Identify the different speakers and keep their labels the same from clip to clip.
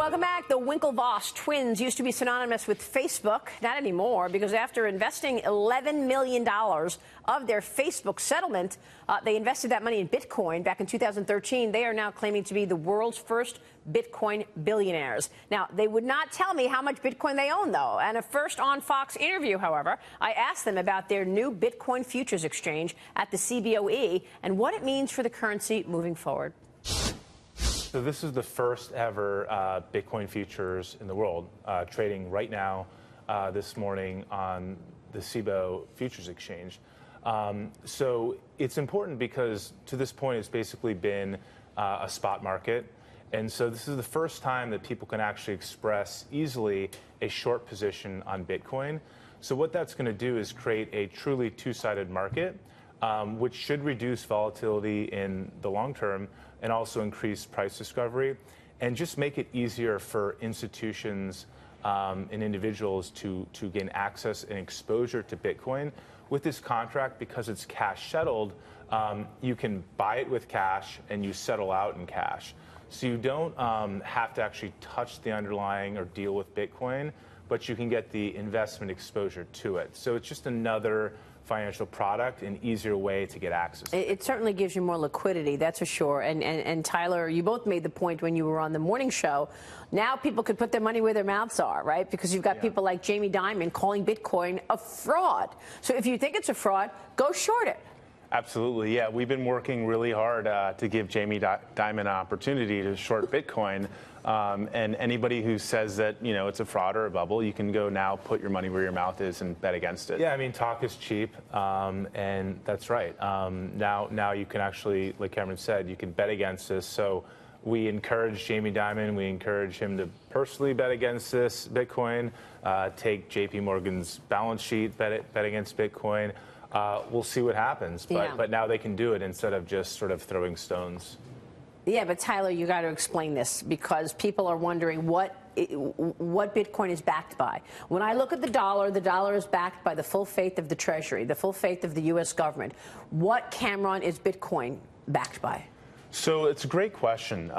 Speaker 1: Welcome back. The Winklevoss twins used to be synonymous with Facebook. Not anymore, because after investing $11 million of their Facebook settlement, they invested that money in Bitcoin back in 2013. They are now claiming to be the world's first Bitcoin billionaires. Now, they would not tell me how much Bitcoin they own, though. And a first on Fox interview, however, I asked them about their new Bitcoin futures exchange at the CBOE and what it means for the currency moving forward.
Speaker 2: So this is the first ever Bitcoin futures in the world, trading right now this morning on the CBOE Futures Exchange. So it's important because to this point it's basically been a spot market. And so this is the first time that people can actually express easily a short position on Bitcoin. So what that's going to do is create a truly two-sided market, which should reduce volatility in the long term and also increase price discovery and just make it easier for institutions and individuals to gain access and exposure to Bitcoin. With this contract, because it's cash settled, you can buy it with cash and you settle out in cash. So you don't have to actually touch the underlying or deal with Bitcoin, but you can get the investment exposure to it. So it's just another financial product, an easier way to get access to
Speaker 1: it certainly gives you more liquidity, that's for sure. And Tyler, you both made the point when you were on the morning show. Now people could put their money where their mouths are, right? Because you've got people like Jamie Dimon calling Bitcoin a fraud. So if you think it's a fraud, go short it.
Speaker 3: Absolutely, yeah. We've been working really hard to give Jamie Dimon an opportunity to short Bitcoin. And anybody who says that, you know, it's a fraud or a bubble, you can go now, put your money where your mouth is and bet against it.
Speaker 2: Yeah, I mean, talk is cheap, and that's right. Now you can actually, like Cameron said, you can bet against this. So we encourage Jamie Dimon, we encourage him to personally bet against this Bitcoin, take JP Morgan's balance sheet, bet against Bitcoin. We'll see what happens, but now they can do it instead of just sort of throwing stones.
Speaker 1: Yeah, but Tyler, you got to explain this because people are wondering what Bitcoin is backed by. When I look at the dollar is backed by the full faith of the Treasury, the full faith of the U.S. government. What, Cameron, is Bitcoin backed by?
Speaker 3: So it's a great question.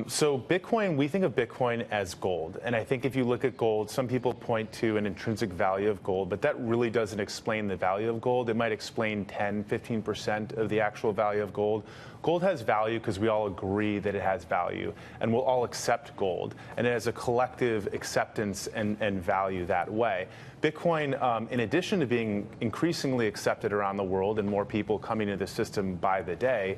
Speaker 3: So Bitcoin, we think of Bitcoin as gold. And I think if you look at gold, some people point to an intrinsic value of gold, but that really doesn't explain the value of gold. It might explain 10, 15% of the actual value of gold. Gold has value because we all agree that it has value, and we'll all accept gold. And it has a collective acceptance and value that way. Bitcoin, in addition to being increasingly accepted around the world and more people coming into the system by the day,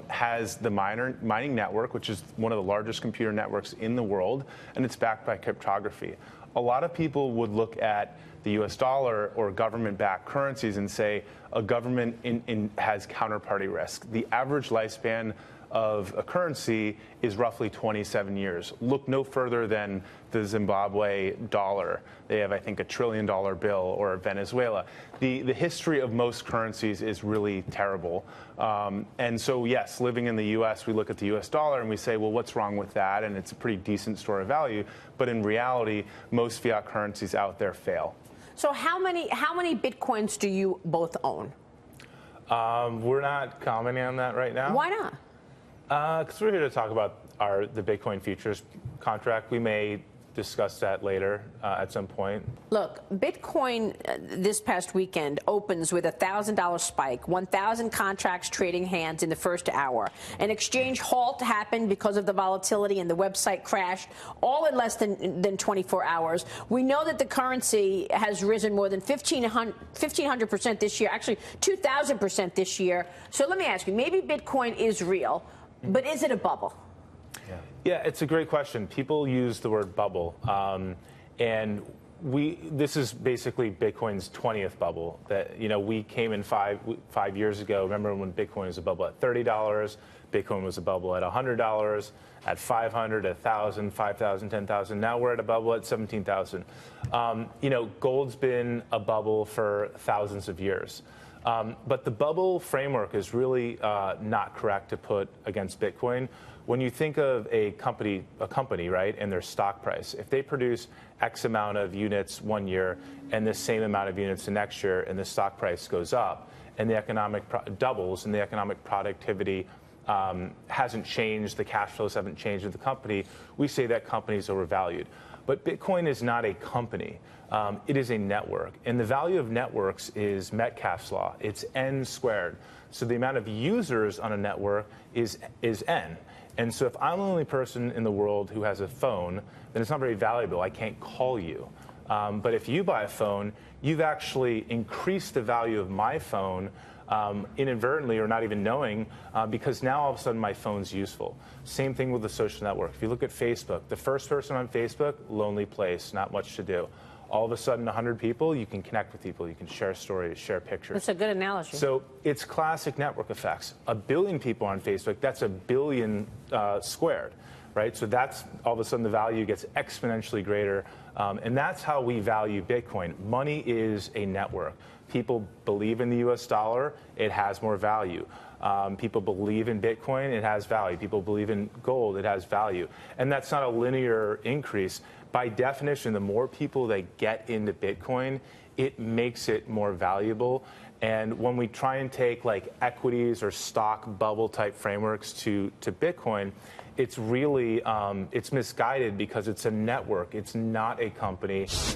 Speaker 3: has the mining network, which is one of the largest computer networks in the world, and it's backed by cryptography. A lot of people would look at the U.S. dollar or government-backed currencies and say a government has counterparty risk. The average lifespan of a currency is roughly 27 years. Look no further than the Zimbabwe dollar. They have, I think, $1 trillion bill, or Venezuela. The history of most currencies is really terrible. And so, yes, living in the U.S., we look at the U.S. dollar and we say, well, what's wrong with that? And it's a pretty decent store of value. But in reality, most fiat currencies out there fail.
Speaker 1: So how many Bitcoins do you both own?
Speaker 2: We're not commenting on that right now.
Speaker 1: Why not?
Speaker 2: Because we're here to talk about the Bitcoin futures contract. We may discuss that later at some point.
Speaker 1: Look, Bitcoin this past weekend opens with a $1,000 spike, 1,000 contracts trading hands in the first hour. An exchange halt happened because of the volatility and the website crashed, all in less than 24 hours. We know that the currency has risen more than 1,500% this year, actually 2,000% this year. So let me ask you, maybe Bitcoin is real, but is it a bubble?
Speaker 2: Yeah, it's a great question. People use the word bubble, and this is basically Bitcoin's 20th bubble. That, you know, we came in five years ago. Remember when Bitcoin was a bubble at $30? Bitcoin was a bubble at $100, at $500, $1,000, $5,000, $10,000. Now we're at a bubble at $17,000. You know, gold's been a bubble for thousands of years. But the bubble framework is really not correct to put against Bitcoin. When you think of a company, right, and their stock price, if they produce X amount of units one year and the same amount of units the next year, and the stock price goes up, and the economic doubles, and the economic productivity hasn't changed, the cash flows haven't changed with the company, we say that company is overvalued. But Bitcoin is not a company. It is a network. And the value of networks is Metcalfe's law. It's n squared. So the amount of users on a network is n. And so if I'm the only person in the world who has a phone, then it's not very valuable. I can't call you. But if you buy a phone, you've actually increased the value of my phone inadvertently or not even knowing, because now all of a sudden my phone's useful. Same thing with the social network. If you look at Facebook, the first person on Facebook, lonely place, not much to do. All of a sudden, 100 people, you can connect with people, you can share stories, share pictures.
Speaker 1: That's a good analogy.
Speaker 2: So it's classic network effects. 1 billion people on Facebook, that's 1 billion squared, right? So that's all of a sudden the value gets exponentially greater. And that's how we value Bitcoin. Money is a network. People believe in the US dollar, it has more value. People believe in Bitcoin, it has value. People believe in gold, it has value. And that's not a linear increase. By definition, the more people that get into Bitcoin, it makes it more valuable. And when we try and take like equities or stock bubble type frameworks to Bitcoin, it's really, it's misguided because it's a network. It's not a company.